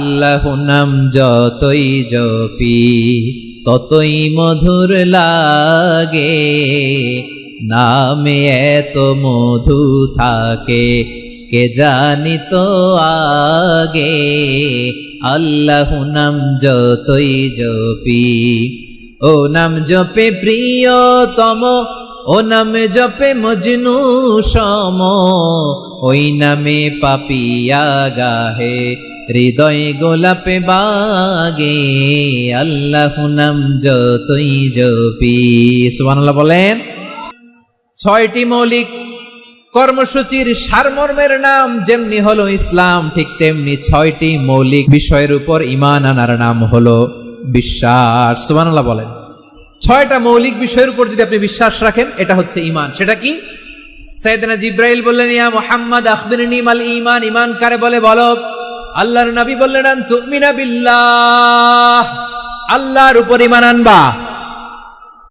আল্লাহু নাম যতই জপি ততই মধুর লাগে, নামে এত মধু থাকে কে জানি তো আগে। আল্লাহু নাম যতই জপি, ও নাম জপে প্রিয়তম, ও নামে জপে মজনু সম, ওই নামে পাপিয়া গাহে হৃদয় গোলাপে বাগে। আল্লাহু নাম যতই জপি। সুবহানাল্লাহ বলেন। 6টি মৌলিক কর্মসূচির সারমর্মের নাম যেমনি হলো ইসলাম, ঠিক তেমনি 6টি মৌলিক বিষয়ের উপর ঈমান আনার নাম হলো বিশ্বাস। সুবহানাল্লাহ বলেন। 6টা মৌলিক বিষয়ের উপর যদি আপনি বিশ্বাস রাখেন, এটা হচ্ছে ঈমান। সেটা কি? সাইয়েদনা জিবরাইল বললেন, ইয়া মুহাম্মদ আখবিরনি মাল ঈমান, ঈমান কারে বলে বলো। আল্লাহর নবী বললেন, আন তুমিনা বিল্লাহ, আল্লাহর উপর ঈমান আনবা।